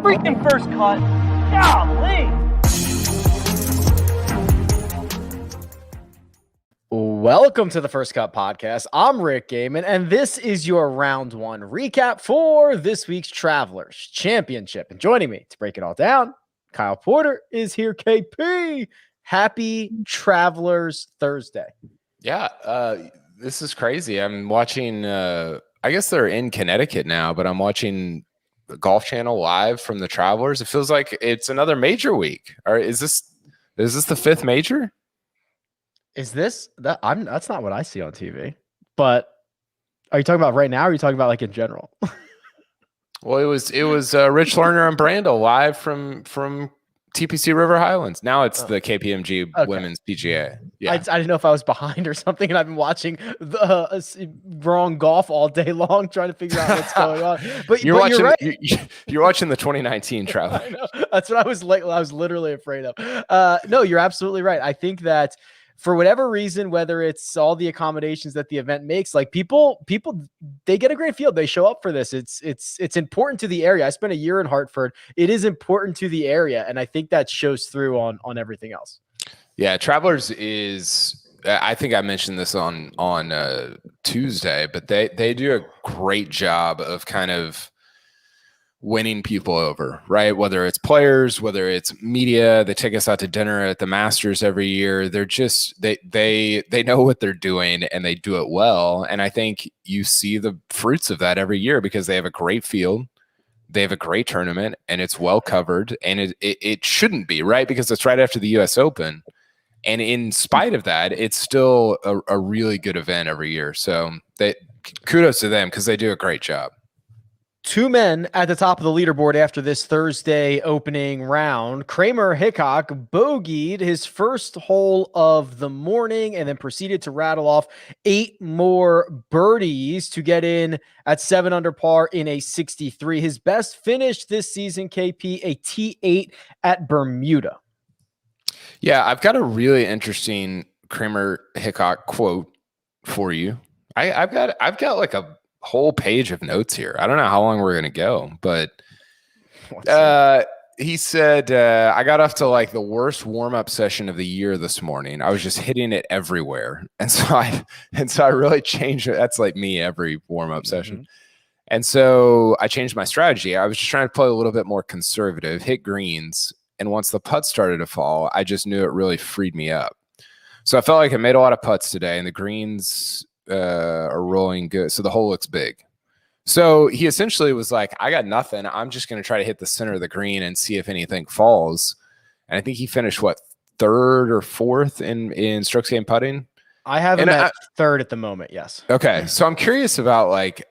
freaking first cut. Golly. Welcome to the First Cut Podcast. I'm Rick Gehman, and this is your round one recap for this week's Travelers Championship. And joining me to break it all down, Kyle Porter is here. KP, happy Travelers Thursday. Yeah, this is crazy. I'm watching, I guess they're in Connecticut now, but I'm watching the Golf Channel live from the Travelers. It feels like it's another major week. Or is this the fifth major? Is this that? That's not what I see on TV. But are you talking about right now? Or are you talking about like in general? Well, it was Rich Lerner and Brandel live from TPC River Highlands. Now it's the KPMG Women's PGA. Yeah, I didn't know if I was behind or something, and I've been watching the wrong golf all day long, trying to figure out what's going on. But you're right. You're watching the 2019 Travelers. I know. That's what I was like. I was literally afraid of. No, you're absolutely right. I think that for whatever reason, whether it's all the accommodations that the event makes, like people, they get a great field. They show up for this. It's important to the area. I spent a year in Hartford. It is important to the area. And I think that shows through on everything else. Yeah. Travelers is, I think I mentioned this on Tuesday, but they do a great job of kind of winning people over, right? Whether it's players, whether it's media, they take us out to dinner at the Masters every year. They're just, they know what they're doing and they do it well. And I think you see the fruits of that every year because they have a great field. They have a great tournament and it's well covered, and it shouldn't be, right? Because it's right after the US Open. And in spite of that, it's still a really good event every year. So kudos to them because they do a great job. Two men at the top of the leaderboard after this Thursday opening round. Kramer Hickok bogeyed his first hole of the morning and then proceeded to rattle off 8 more birdies to get in at 7 under par in a 63. His best finish this season, KP, a T8 at Bermuda. Yeah, I've got a really interesting Kramer Hickok quote for you. I've got like a whole page of notes here. I don't know how long we're going to go, but he said, I got off to like the worst warm-up session of the year this morning. I was just hitting it everywhere. And so I really changed it. That's like me every warm-up session. And so I changed my strategy. I was just trying to play a little bit more conservative, hit greens. And once the putts started to fall, I just knew it really freed me up. So I felt like I made a lot of putts today, and the greens are rolling good. So the hole looks big. So he essentially was like, I got nothing. I'm just going to try to hit the center of the green and see if anything falls. And I think he finished third or fourth in strokes gained putting. I have him at third at the moment. Yes. Okay. So I'm curious about, like,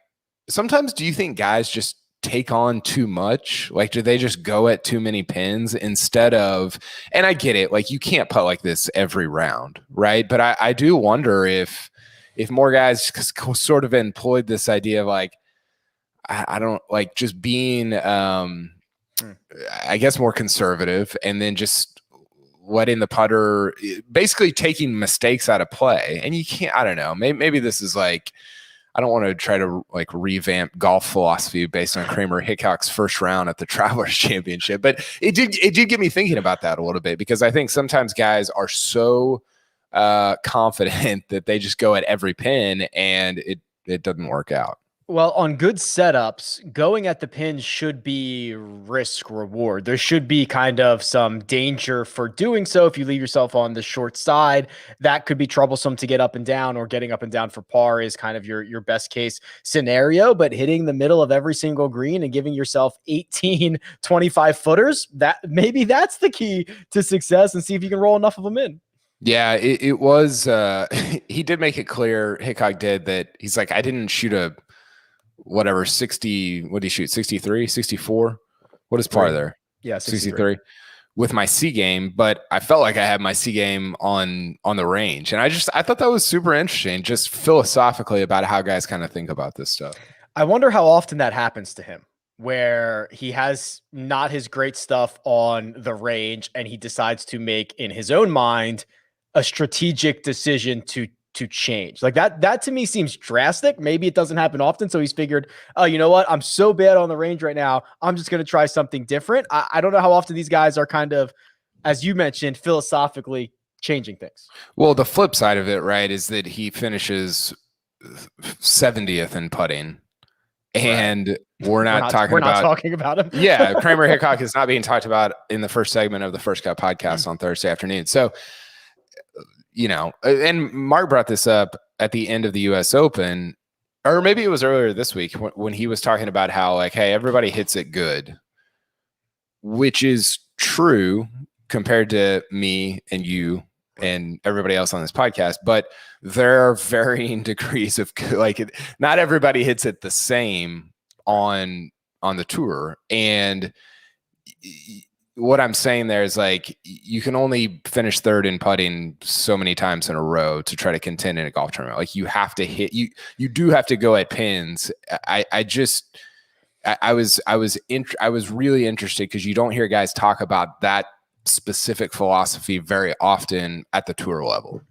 sometimes do you think guys just take on too much? Like, do they just go at too many pins instead of, and I get it, like you can't putt like this every round, right? But I do wonder if more guys sort of employed this idea of like, I don't like just being, I guess, more conservative and then just letting the putter, basically taking mistakes out of play. And you can't, I don't know, maybe this is like, I don't want to try to like revamp golf philosophy based on Kramer Hickok's first round at the Travelers Championship, but it did get me thinking about that a little bit, because I think sometimes guys are so confident that they just go at every pin and it doesn't work out. Well, on good setups, going at the pin should be risk reward. There should be kind of some danger for doing so. If you leave yourself on the short side, that could be troublesome to get up and down, or getting up and down for par is kind of your best case scenario. But hitting the middle of every single green and giving yourself 18 25 footers, maybe that's the key to success, and see if you can roll enough of them in. Yeah, it was, he did make it clear, Hickok did, that he's like, I didn't shoot a whatever 60, what did he shoot, 63, 64? What is par there? Yeah, 63 with my C game, but I felt like I had my C game on the range. And I thought that was super interesting, just philosophically, about how guys kind of think about this stuff. I wonder how often that happens to him, where he has not his great stuff on the range and he decides to make, in his own mind, a strategic decision to to change. Like that to me seems drastic. Maybe it doesn't happen often. So he's figured, oh, you know what? I'm so bad on the range right now. I'm just going to try something different. I don't know how often these guys are kind of, as you mentioned, philosophically changing things. Well, the flip side of it, right, is that he finishes 70th in putting. And right. we're not talking about him. Yeah, Kramer Hickok is not being talked about in the first segment of the First Cut podcast on Thursday afternoon. So, and Mark brought this up at the end of the U.S. Open, or maybe it was earlier this week when he was talking about how, like, hey, everybody hits it good, which is true compared to me and you and everybody else on this podcast, but there are varying degrees of, like, not everybody hits it the same on the tour. And what I'm saying there is, like, you can only finish third in putting so many times in a row to try to contend in a golf tournament. Like, you have to hit, you do have to go at pins. I was really interested because you don't hear guys talk about that specific philosophy very often at the tour level.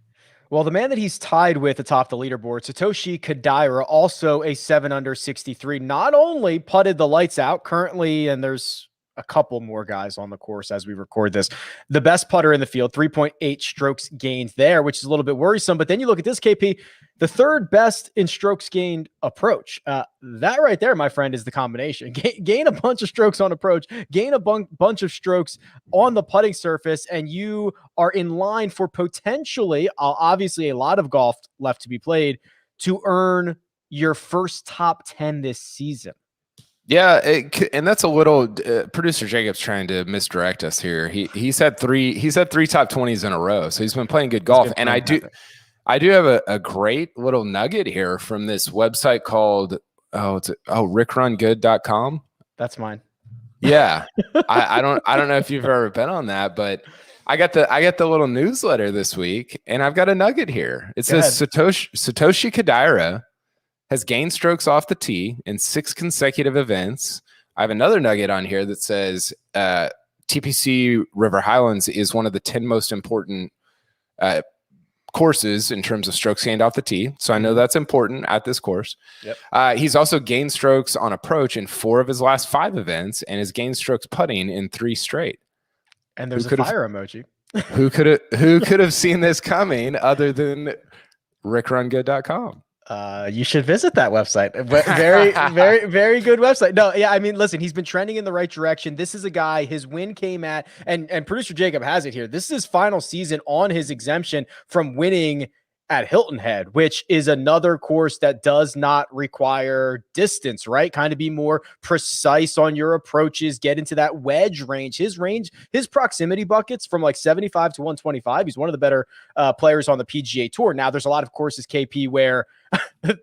Well, the man that he's tied with atop the leaderboard, Satoshi Kodaira, also a 7-under 63, not only putted the lights out currently, and there's a couple more guys on the course as we record this, the best putter in the field, 3.8 strokes gained there, which is a little bit worrisome. But then you look at this, KP, the third best in strokes gained approach. That right there, my friend, is the combination. Gain a bunch of strokes on approach, gain a bunch of strokes on the putting surface, and you are in line for potentially, obviously a lot of golf left to be played, to earn your first top 10 this season. Yeah, and that's a little producer Jacob's trying to misdirect us here. He said three top 20s in a row, so he's been playing good golf. And I do have a great little nugget here from this website called rickrungood.com. That's mine. Yeah, I don't know if you've ever been on that, but I got the little newsletter this week, and I've got a nugget here. It says Satoshi Kodaira has gained strokes off the tee in 6 consecutive events. I have another nugget on here that says TPC River Highlands is one of the 10 most important courses in terms of strokes gained off the tee. So I know that's important at this course. Yep. He's also gained strokes on approach in 4 of his last 5 events and has gained strokes putting in 3 straight. And there's a fire emoji. Who could have seen this coming other than rickrungood.com? You should visit that website. Very, very, very good website. No, yeah, I mean, listen, he's been trending in the right direction. This is a guy, his win came at, and producer Jacob has it here. This is his final season on his exemption from winning at Hilton Head, which is another course that does not require distance, right? Kind of be more precise on your approaches, get into that wedge range. His proximity buckets from like 75 to 125. He's one of the better players on the PGA Tour. Now, there's a lot of courses, KP, where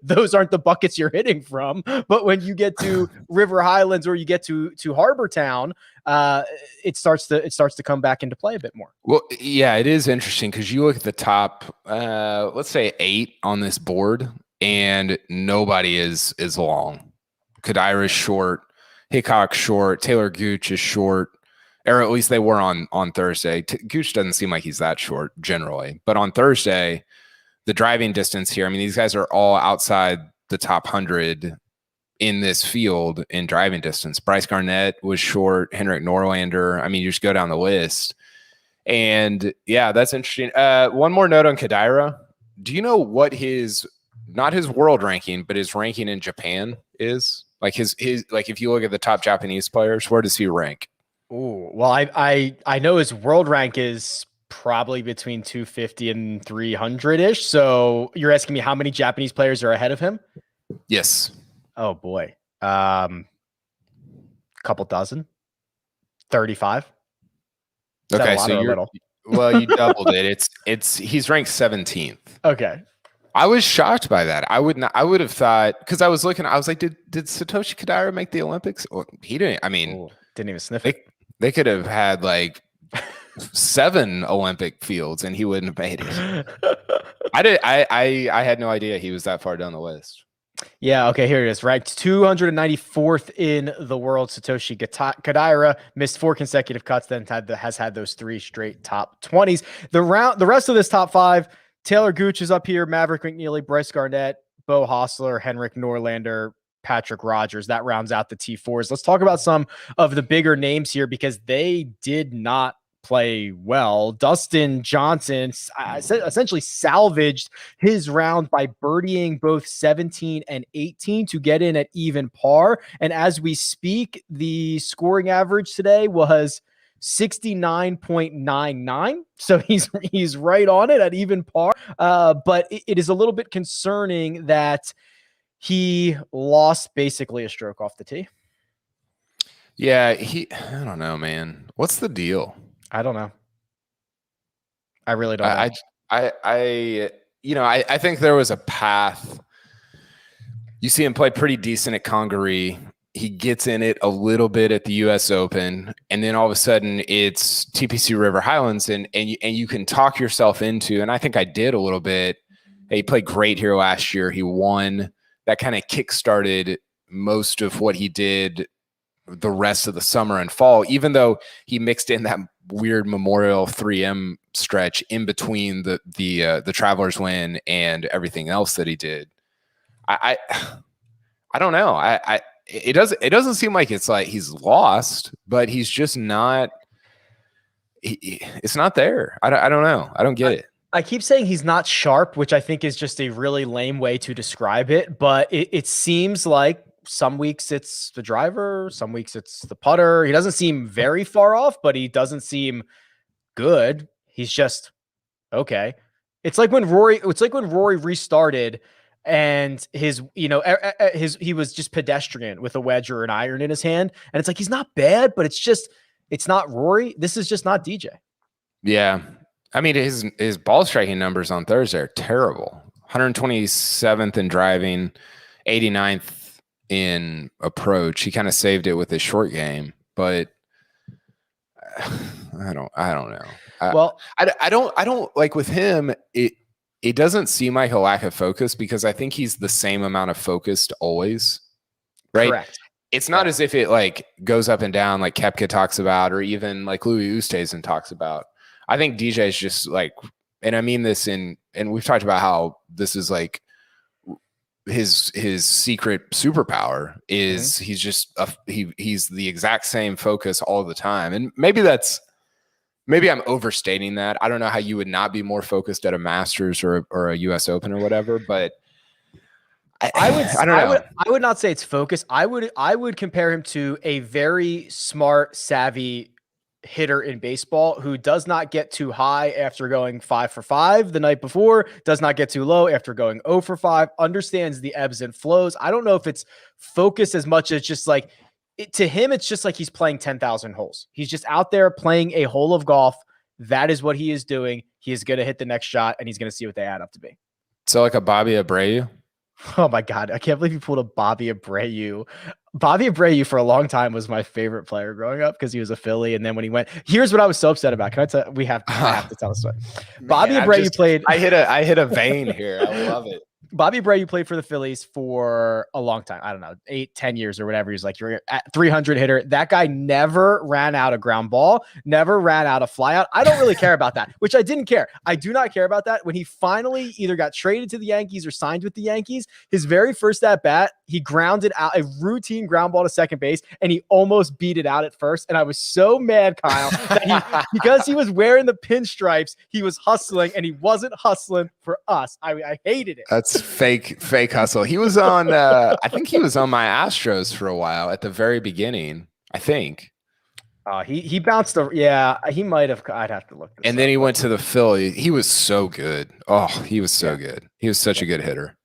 those aren't the buckets you're hitting from. But when you get to River Highlands or you get to Harbor Town, it starts to come back into play a bit more. Well, yeah, it is interesting because you look at the top, let's say 8 on this board, and nobody is long. Kodaira is short, Hickok short, Taylor Gooch is short, or at least they were on Thursday. Gooch doesn't seem like he's that short generally, but on Thursday, the driving distance here, I mean, these guys are all outside the top 100 in this field in driving distance. Bryce Garnett was short, Henrik Norlander. I mean, you just go down the list. And yeah, that's interesting. One more note on Kodaira. Do you know what not his world ranking, but his ranking in Japan is? Like his like, if you look at the top Japanese players, where does he rank? Oh, well, I know his world rank is probably between 250 and 300-ish. So you're asking me how many Japanese players are ahead of him? Yes. Oh boy. Couple dozen. 35. Okay, so you doubled it. He's ranked 17th. Okay. I was shocked by that. I would have thought, because I was looking, I was like, did Satoshi Kodaira make the Olympics? Well, he didn't. I mean, didn't even sniff it. They could have had like 7 Olympic fields and he wouldn't have made it. I had no idea he was that far down the list. Yeah, okay, here it is. Ranked 294th in the world. Satoshi Kodaira missed 4 consecutive cuts, then has had those 3 straight top 20s. The rest of this top 5, Taylor Gooch is up here, Maverick McNeely, Bryce Garnett, Bo Hostler, Henrik Norlander, Patrick Rogers. That rounds out the T4s. Let's talk about some of the bigger names here because they did not play well. Dustin Johnson essentially salvaged his round by birdieing both 17 and 18 to get in at even par. And as we speak, the scoring average today was 69.99. So he's right on it at even par. But it is a little bit concerning that he lost basically a stroke off the tee. Yeah, I don't know, man. What's the deal? I don't know. I really don't know. I think there was a path. You see him play pretty decent at Congaree. He gets in it a little bit at the U.S. Open, and then all of a sudden it's TPC River Highlands, and you can talk yourself into, and I think I did a little bit. He played great here last year. He won. That kind of kickstarted most of what he did the rest of the summer and fall, even though he mixed in that weird Memorial 3M stretch in between the Travelers win and everything else that he did. I don't know. It doesn't seem like it's like he's lost, but he's just not. It's not there. I don't know. I don't get it. I keep saying he's not sharp, which I think is just a really lame way to describe it. But it seems like some weeks it's the driver, some weeks it's the putter. He doesn't seem very far off, but he doesn't seem good. He's just okay. It's like when Rory restarted and he was just pedestrian with a wedge or an iron in his hand. And it's like, he's not bad, but it's not Rory. This is just not DJ. Yeah. I mean, his ball striking numbers on Thursday are terrible. 127th in driving, 89th in approach. He kind of saved it with his short game, but I don't know. I don't like with him. It doesn't seem like a lack of focus because I think he's the same amount of focused always, right? Correct. It's not as if it like goes up and down like Koepka talks about, or even like Louis Oosthuizen talks about. I think DJ is just like, and I mean this and we've talked about how this is like his secret superpower is he's just he's the exact same focus all the time. And maybe I'm overstating that. I don't know how you would not be more focused at a Masters or a US Open or whatever, but I would not say it's focus. I would compare him to a very smart, savvy hitter in baseball who does not get too high after going 5 for 5 the night before, does not get too low after going 0 for 5, understands the ebbs and flows. I don't know if it's focus as much as just like to him, it's just like he's playing 10,000 holes. He's just out there playing a hole of golf. That is what he is doing. He is going to hit the next shot and he's going to see what they add up to be. So like a Bobby Abreu? Oh my God. I can't believe you pulled a Bobby Abreu. Bobby Abreu for a long time was my favorite player growing up because he was a Philly. And then when he went, here's what I was so upset about. Can I tell? I have to tell the story. Bobby Abreu played. I hit a vein here. I love it. Bobby Abreu played for the Phillies for a long time. I don't know, 8-10 years or whatever. He's like, you're at 300 hitter. That guy never ran out a ground ball, never ran out a flyout. I don't really care about that, which I didn't care. I do not care about that. When he finally either got traded to the Yankees or signed with the Yankees, his very first at bat, he grounded out a routine ground ball to second base, and he almost beat it out at first. And I was so mad, Kyle, that because he was wearing the pinstripes, he was hustling, and he wasn't hustling for us. I hated it. That's fake hustle. He was on I think he was on my Astros for a while at the very beginning, I think. He bounced he might have. I'd have to look this and up. Then he went to the Phillies. He was so good. Oh, he was so good. He was such a good hitter.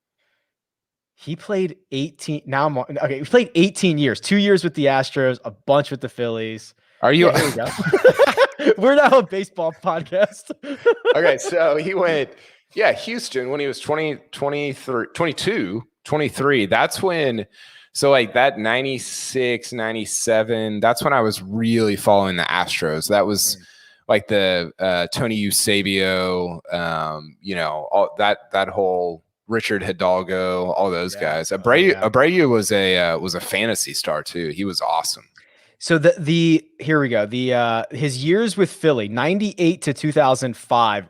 He played 18. Now I'm okay. He played 18 years, 2 years with the Astros, a bunch with the Phillies. Are you? Yeah, here we go. We're now a baseball podcast. Okay, so he went. Yeah, Houston when he was 22, 23. That's when, so like that 96, 97, that's when I was really following the Astros. That was like the Tony Eusebio, all that whole Richard Hidalgo, all those guys. Abreu was a fantasy star too. He was awesome. So here we go. His years with Philly, 98 to 2005.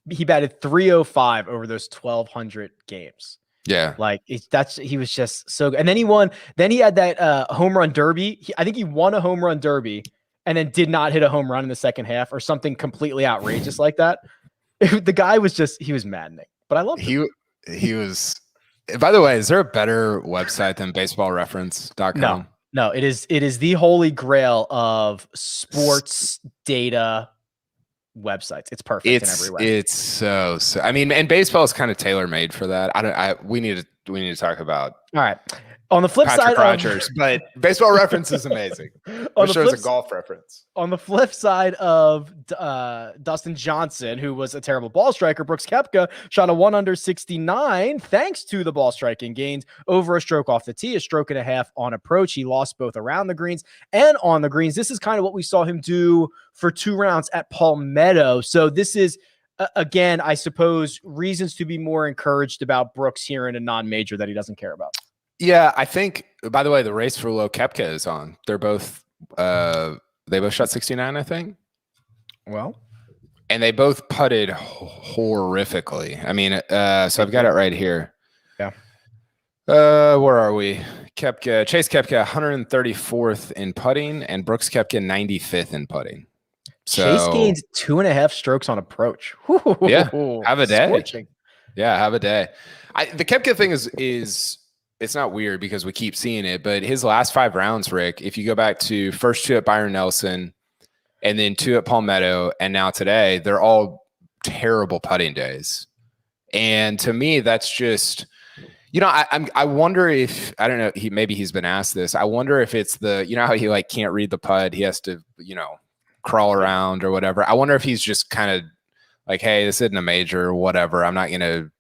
he batted 305 over those 1,200 games. Yeah. Like he was just so good. And then he won. Then he had that home run derby. I think he won a home run derby and then did not hit a home run in the second half or something completely outrageous like that. The guy was he was maddening, but I loved him. He was. By the way, is there a better website than baseballreference.com? No, it is the holy grail of sports data websites. It's perfect in every way. It's so I mean, and baseball is kind of tailor-made for that. We need to talk about all right. On the flip Patrick side Rogers, but Baseball Reference is amazing. It shows a golf reference. On the flip side of Dustin Johnson, who was a terrible ball striker, Brooks Koepka shot a 1 under 69 thanks to the ball striking gains over a stroke off the tee, a stroke and a half on approach. He lost both around the greens and on the greens. This is kind of what we saw him do for 2 rounds at Palmetto. So this is, again, I suppose, reasons to be more encouraged about Brooks here in a non-major that he doesn't care about. Yeah, I think, by the way, the race for Low Koepka is on. They're both, they both shot 69, I think. Well, and they both putted horrifically. I mean, so I've got it right here. Yeah. Where are we? Chase Koepka 134th in putting and Brooks Koepka 95th in putting. So, Chase gained 2.5 strokes on approach. Yeah, have a day. Scorching. Yeah, have a day. The Koepka thing is it's not weird because we keep seeing it, but his last 5 rounds, Rick, if you go back to first 2 at Byron Nelson and then 2 at Palmetto and now today, they're all terrible putting days. And to me, that's just, I wonder if, I don't know, maybe he's been asked this. I wonder if it's how he like can't read the putt. He has to, crawl around or whatever. I wonder if he's just kind of like, hey, this isn't a major or whatever. I'm not going to,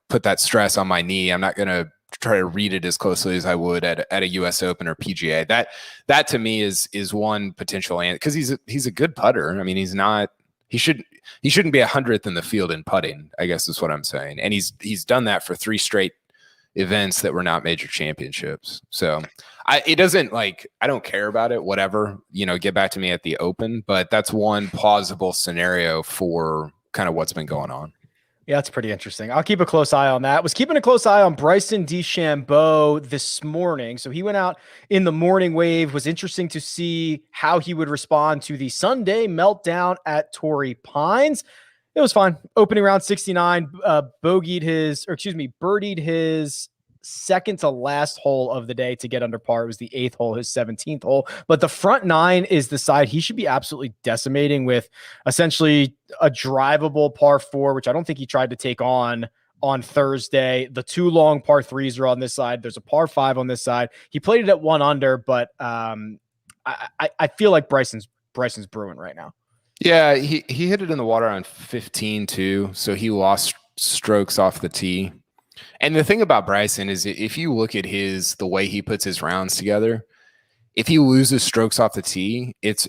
put that stress on my knee. I'm not going to try to read it as closely as I would at a US Open or PGA. That to me is one potential answer because he's a good putter. I mean, he shouldn't be 100th in the field in putting, I guess is what I'm saying. And he's done that for 3 straight events that were not major championships. So I don't care about it, whatever, get back to me at the Open, but that's one plausible scenario for kind of what's been going on. Yeah, it's pretty interesting. I'll keep a close eye on that. Was keeping a close eye on Bryson DeChambeau this morning. So he went out in the morning wave. Was interesting to see how he would respond to the Sunday meltdown at Torrey Pines. It was fine. Opening round 69, birdied his second to last hole of the day to get under par. It was the 8th hole, his 17th hole. But the front 9 is the side he should be absolutely decimating with essentially a drivable par 4, which I don't think he tried to take on Thursday. The 2 long par 3s are on this side. There's a par 5 on this side. He played it at 1 under, but I feel like Bryson's brewing right now. Yeah, he hit it in the water on 15 too, so he lost strokes off the tee. And the thing about Bryson is if you look at the way he puts his rounds together, if he loses strokes off the tee, it's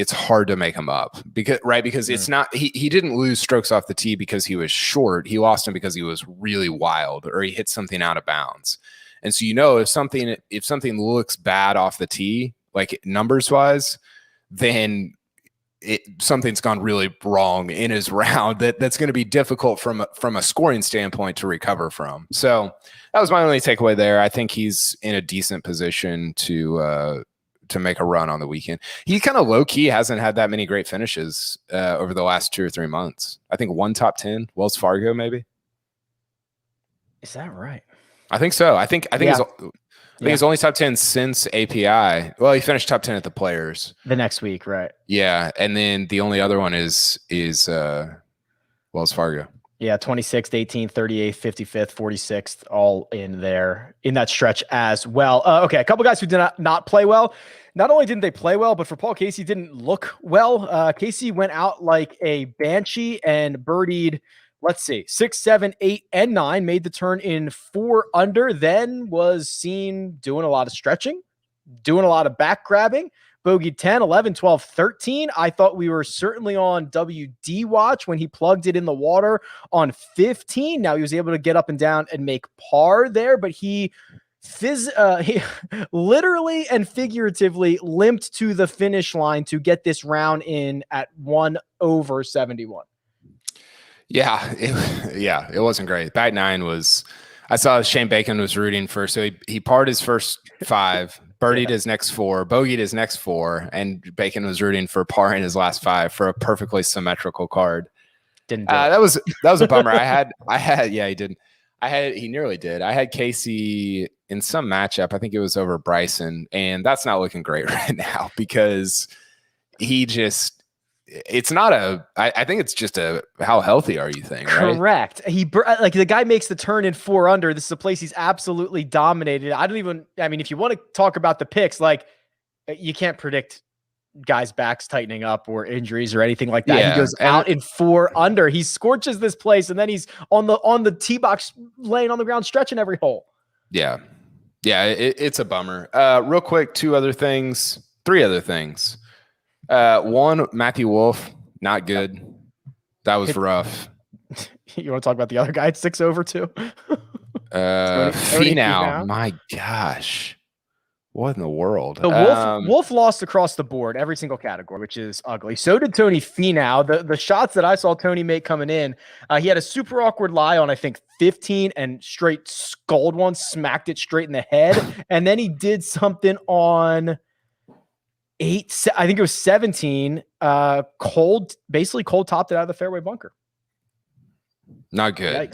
hard to make him up because it's not, he didn't lose strokes off the tee because he was short. He lost them because he was really wild or he hit something out of bounds. And so, if something looks bad off the tee, like numbers wise, then something's gone really wrong in his round that's going to be difficult from a scoring standpoint to recover from. So that was my only takeaway there. I think he's in a decent position to make a run on the weekend. He kind of low key hasn't had that many great finishes over the last 2 or 3 months. I think 1 top 10, Wells Fargo maybe. Is that right? I think so. I think he's only top 10 since API. Well, he finished top 10 at the Players the next week, right? Yeah, and then the only other one is Wells Fargo. Yeah, 26th, 18th, 38th, 55th, 46th, all in there in that stretch as well. Okay, a couple guys who did not play well. Not only didn't they play well, but for Paul Casey, didn't look well. Casey went out like a banshee and birdied, let's see, 6, 7, 8, and 9, made the turn in 4 under, then was seen doing a lot of stretching, doing a lot of back grabbing, bogeyed 10, 11, 12, 13. I thought we were certainly on WD watch when he plugged it in the water on 15. Now he was able to get up and down and make par there, but he He literally and figuratively limped to the finish line to get this round in at 1/71. Yeah, it wasn't great. Back nine was. I saw Shane Bacon was rooting for, so he parred his first 5, birdied his next 4, bogeyed his next 4, and Bacon was rooting for parring his last 5 for a perfectly symmetrical card. Didn't do it. That was a bummer. He didn't. He nearly did. I had Casey in some matchup. I think it was over Bryson, and that's not looking great right now because he just. It's not I think it's just how healthy are you thing, right? Correct. Like the guy makes the turn in 4 under. This is a place he's absolutely dominated. I mean, if you want to talk about the picks, like you can't predict guys' backs tightening up or injuries or anything like that. Yeah, he goes out in 4 under. He scorches this place, and then he's on the tee box laying on the ground, stretching every hole. Yeah. It's a bummer. Real quick, 3 other things. One, Matthew Wolf, not good. That was rough. You want to talk about the other guy at 6 over too? Finau. My gosh. What in the world? So Wolf lost across the board, every single category, which is ugly. So did Tony Finau. The shots that I saw Tony make coming in, he had a super awkward lie on, I think, 15 and straight sculled one, smacked it straight in the head. And then he did something on 8, I think it was 17, basically cold topped it out of the fairway bunker. Not good.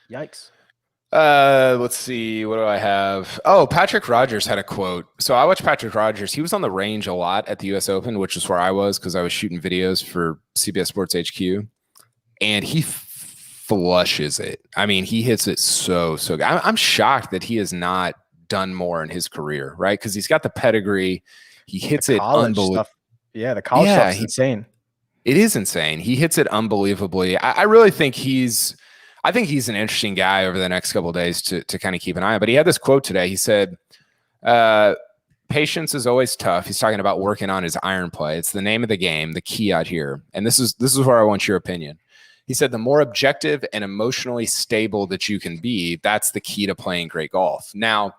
Yikes. Let's see. What do I have? Oh, Patrick Rogers had a quote. So I watched Patrick Rogers. He was on the range a lot at the US Open, which is where I was because I was shooting videos for CBS Sports HQ, and he flushes it. I mean, he hits it so good. I'm shocked that he has not done more in his career, right? Because he's got the pedigree. He hits it unbelievable. Yeah, the college stuff is insane. It is insane. He hits it unbelievably. I really think he's an interesting guy over the next couple of days to kind of keep an eye on. But he had this quote today. He said, patience is always tough. He's talking about working on his iron play. It's the name of the game, the key out here. And this is where I want your opinion. He said, the more objective and emotionally stable that you can be, that's the key to playing great golf. Now,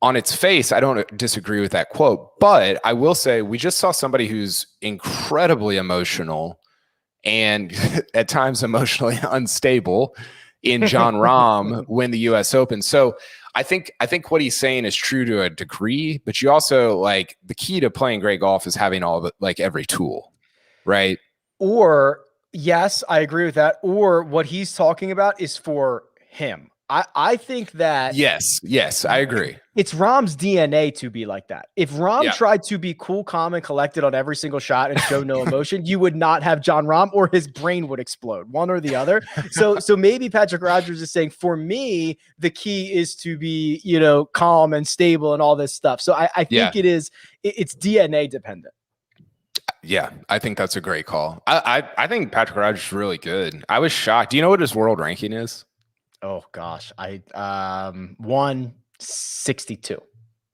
on its face, I don't disagree with that quote, but I will say we just saw somebody who's incredibly emotional and at times emotionally unstable in John Rahm win the US Open. So I think what he's saying is true to a degree, but you also like the key to playing great golf is having all of it, like every tool, right? Or yes, I agree with that. Or what he's talking about is for him. I think that yes, I agree. It's Rahm's DNA to be like that. If Rahm tried to be cool, calm, and collected on every single shot and show no emotion, you would not have John Rahm, or his brain would explode, one or the other. So maybe Patrick Rogers is saying, for me, the key is to be, calm and stable and all this stuff. So I think it's DNA dependent. Yeah, I think that's a great call. I think Patrick Rogers is really good. I was shocked. Do you know what his world ranking is? Oh gosh, 162.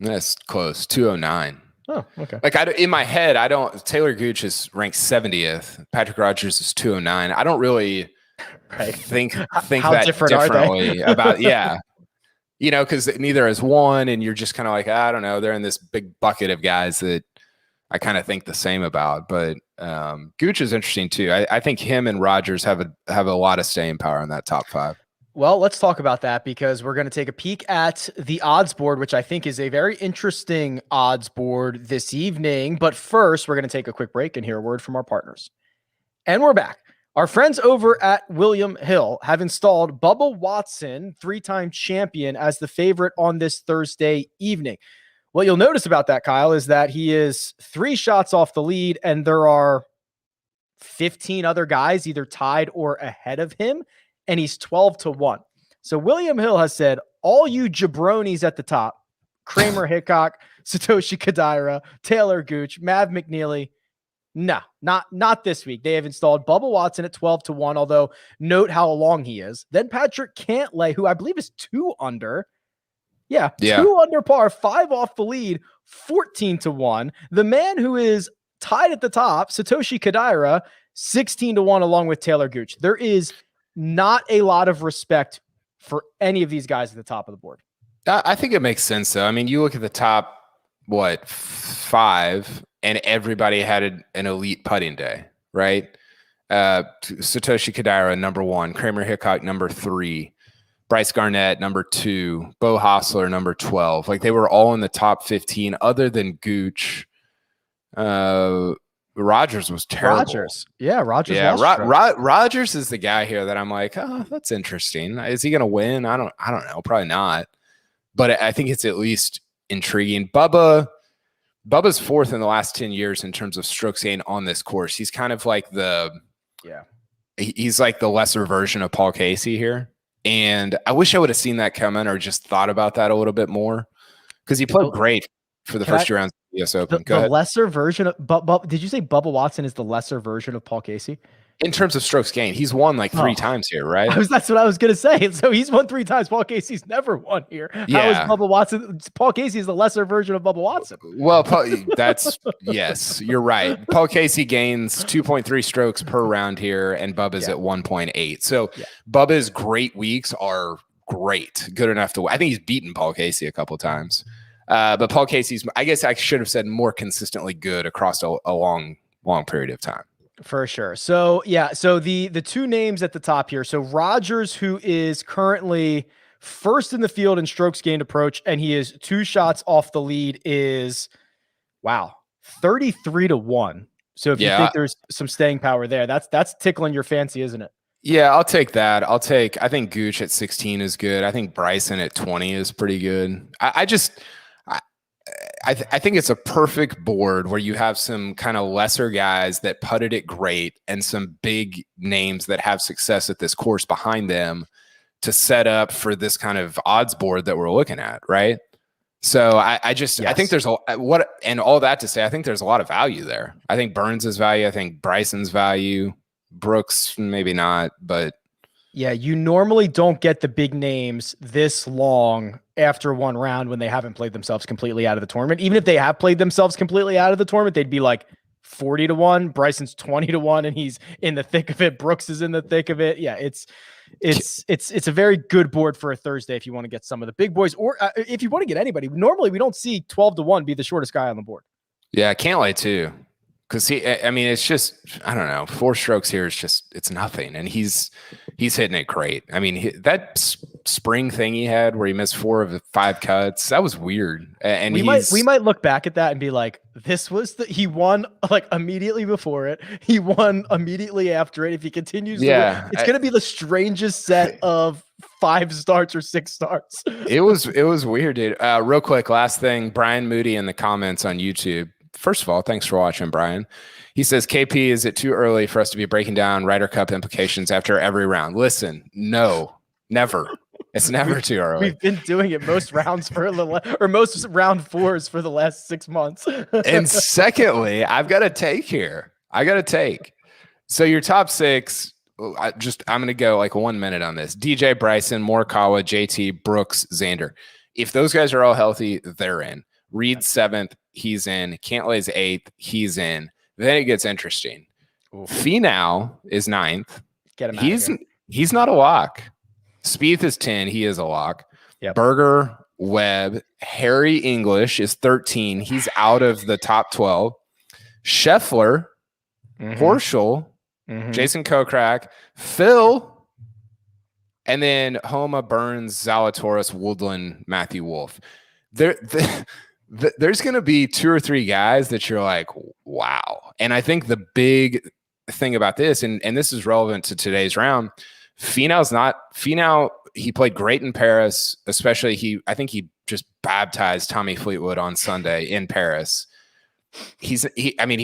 That's close. 209. Oh, okay. Like in my head, Taylor Gooch is ranked 70th. Patrick Rogers is 209. I don't really think that differently about because neither has one, and you're just kind of like, I don't know. They're in this big bucket of guys that I kind of think the same about. But Gooch is interesting too. I think him and Rogers have a lot of staying power in that top 5. Well, let's talk about that because we're going to take a peek at the odds board, which I think is a very interesting odds board this evening. But first, we're going to take a quick break and hear a word from our partners. And we're back. Our friends over at William Hill have installed Bubba Watson, 3-time champion, as the favorite on this Thursday evening. What you'll notice about that, Kyle, is that he is 3 shots off the lead, and there are 15 other guys either tied or ahead of him. And he's 12-1. So William Hill has said, all you jabronis at the top, Kramer Hickok, Satoshi Kodaira, Taylor Gooch, Mav McNeely, no, not this week. They have installed Bubba Watson at 12-1, although note how long he is. Then Patrick Cantlay, who I believe is 2 under. Yeah. 2 under par, 5 off the lead, 14-1. The man who is tied at the top, Satoshi Kodaira, 16-1, along with Taylor Gooch. There is not a lot of respect for any of these guys at the top of the board. I think it makes sense though. I mean, you look at the top, what, 5, and everybody had an elite putting day, right? Satoshi Kodaira, number 1, Kramer Hickok, number 3, Bryce Garnett, number 2, Bo Hostler, number 12. Like, they were all in the top 15 other than Gooch. Rogers was terrible. Rogers. Yeah, Rogers. Yeah, Rogers is the guy here that I'm like, oh, that's interesting. Is he going to win? I don't know. Probably not. But I think it's at least intriguing. Bubba's 4th in the last 10 years in terms of strokes gained on this course. He's kind of like he's like the lesser version of Paul Casey here. And I wish I would have seen that coming or just thought about that a little bit more, because he played great for the first 2 rounds of the US Open. The lesser version of did you say Bubba Watson is the lesser version of Paul Casey? In terms of strokes gained, he's won like 3 times here, right? That's what I was going to say. So he's won 3 times. Paul Casey's never won here. Yeah. How is Bubba Watson? Paul Casey is the lesser version of Bubba Watson. Well, yes, you're right. Paul Casey gains 2.3 strokes per round here, and Bubba's at 1.8. So Bubba's great weeks are great, good enough to. I think he's beaten Paul Casey a couple times, but Paul Casey's. I guess I should have said more consistently good across a long period of time. For sure. So so the 2 names at the top here. So Rogers, who is currently first in the field in strokes gained approach, and he is 2 shots off the lead, is 33-1. So if you think there's some staying power there, that's tickling your fancy, isn't it? Yeah, I'll take that. I think Gooch at 16 is good. I think Bryson at 20 is pretty good. I think it's a perfect board where you have some kind of lesser guys that putted it great and some big names that have success at this course behind them to set up for this kind of odds board that we're looking at, right? So I think there's and all that to say, I think there's a lot of value there. I think Burns' value. I think Bryson's value. Brooks, maybe not, but yeah, you normally don't get the big names this long after 1 round when they haven't played themselves completely out of the tournament. Even if they have played themselves completely out of the tournament, they'd be like 40-1. Bryson's 20-1, and he's in the thick of it. Brooks is in the thick of it. Yeah, it's a very good board for a Thursday if you want to get some of the big boys, or if you want to get anybody. Normally, we don't see 12-1 be the shortest guy on the board. Yeah, Cantlay too. Because it's just, I don't know, 4 strokes here is just, it's nothing. And he's hitting it great. I mean, that spring thing he had where he missed 4 of the 5 cuts, that was weird. And we might look back at that and be like, this was he won like immediately before it. He won immediately after it. If he continues to win, it's going to be the strangest set of 5 starts or 6 starts. It was weird, dude. Real quick, last thing, Brian Moody in the comments on YouTube. First of all, thanks for watching, Brian. He says, KP, is it too early for us to be breaking down Ryder Cup implications after every round? Listen, no, never. It's never too early. We've been doing it most rounds most round 4s for the last 6 months. And secondly, I've got a take here. So your top 6, I'm going to go like 1 minute on this. DJ, Bryson, Morikawa, JT, Brooks, Xander. If those guys are all healthy, they're in. Reed's 7th, he's in. Cantlay's 8th, he's in. Then it gets interesting. Finau is 9th. Get him out of here. He's not a lock. Spieth is 10. He is a lock. Yep. Berger, Webb, Harry English is 13. He's out of the top 12. Scheffler, Horschel, Jason Kokrak, Phil, and then Homa, Burns, Zalatoris, Woodland, Matthew Wolff. There's going to be 2 or 3 guys that you're like, wow. And I think the big thing about this, and this is relevant to today's round, Finau, he played great in Paris, especially I think he just baptized Tommy Fleetwood on Sunday in Paris. He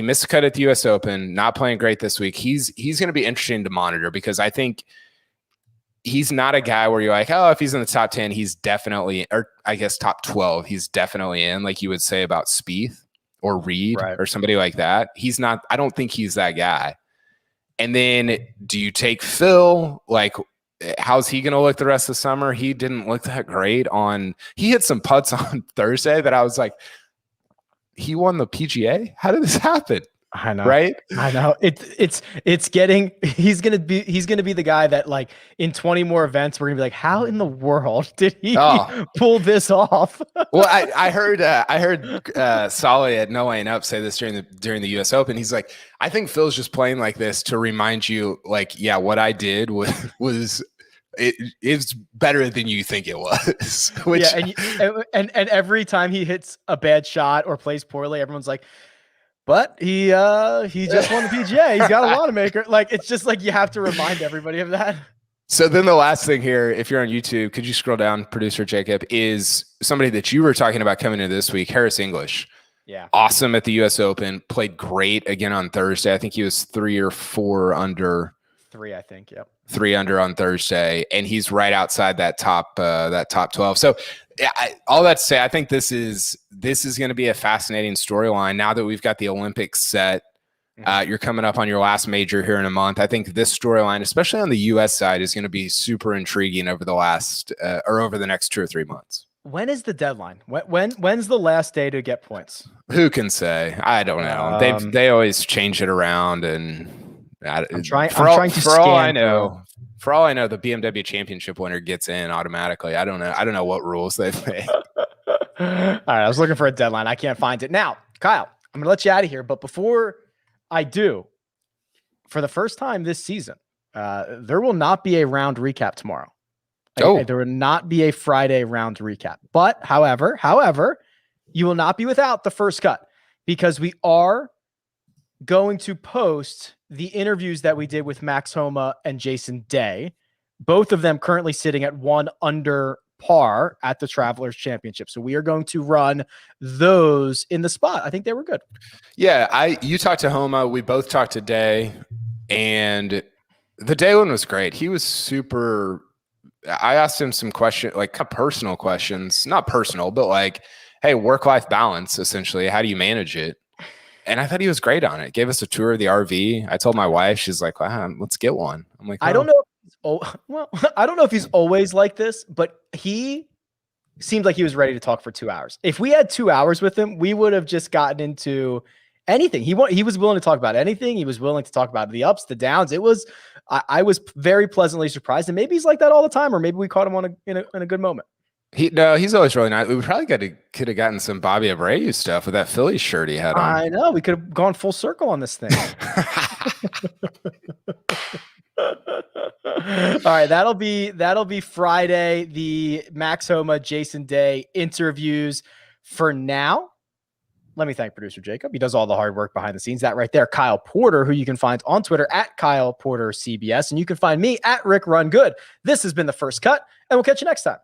missed a cut at the US Open, not playing great this week. He's going to be interesting to monitor because I think he's not a guy where you're like, oh, if he's in the top 10, he's definitely, or I guess top 12, he's definitely in, like you would say about Spieth or Reed or somebody like that. He's not, I don't think he's that guy. And then do you take Phil? Like, how's he going to look the rest of the summer? He didn't look that great he hit some putts on Thursday that I was like, he won the PGA? How did this happen? I know. Right? I know. It's getting. He's gonna be the guy that like in 20 more events we're gonna be like, how in the world did he pull this off? Well, I heard Solly at No Laying Up say this during the U.S. Open. He's like, I think Phil's just playing like this to remind you, like, yeah, what I did was it's better than you think it was. Which, yeah, and every time he hits a bad shot or plays poorly, everyone's like, but he just won the PGA. He's got a lot of maker. Like, it's just like you have to remind everybody of that. So then the last thing here, if you're on YouTube, could you scroll down, producer Jacob, is somebody that you were talking about coming into this week, Harris English. Yeah. Awesome at the U.S. Open. Played great again on Thursday. I think he was 3 or 4 under. 3, I think. Yep. 3 under on Thursday, and he's right outside that top 12. So all that to say, I think this is going to be a fascinating storyline now that we've got the Olympics set. You're coming up on your last major here in a month. I think this storyline, especially on the U.S. side, is going to be super intriguing over the next 2 or 3 months. When is the deadline? When's the last day to get points? Who can say? I don't know. They always change it around, and I'm trying to. For all I know, the BMW Championship winner gets in automatically. I don't know what rules they've made. All right, I was looking for a deadline. I can't find it now. Kyle, I'm gonna let you out of here, but before I do, for the first time this season, there will not be a round recap tomorrow. There will not be a Friday round recap. But however, you will not be without the first cut, because we are going to post the interviews that we did with Max Homa and Jason Day, both of them currently sitting at 1 under par at the Travelers Championship. So we are going to run those in the spot. I think they were good. Yeah, you talked to Homa, we both talked to Day, and the Day one was great. He was super. I asked him some questions, like personal questions, not personal, but like, hey, work-life balance, essentially. How do you manage it? And I thought he was great on it. Gave us a tour of the RV. I told my wife, she's like, wow, let's get one. I'm like, I don't know. I don't know if he's always like this, but he seemed like he was ready to talk for 2 hours. If we had 2 hours with him, we would have just gotten into anything. He was willing to talk about anything. He was willing to talk about the ups, the downs. I was very pleasantly surprised, and maybe he's like that all the time, or maybe we caught him in a good moment. He's always really nice. We probably could have gotten some Bobby Abreu stuff with that Phillies shirt he had on. I know, we could have gone full circle on this thing. All right, that'll be Friday, the Max Homa, Jason Day interviews. For now, let me thank producer Jacob. He does all the hard work behind the scenes. That right there, Kyle Porter, who you can find on Twitter at Kyle Porter CBS, and you can find me at Rick Run Good. This has been the first cut, and we'll catch you next time.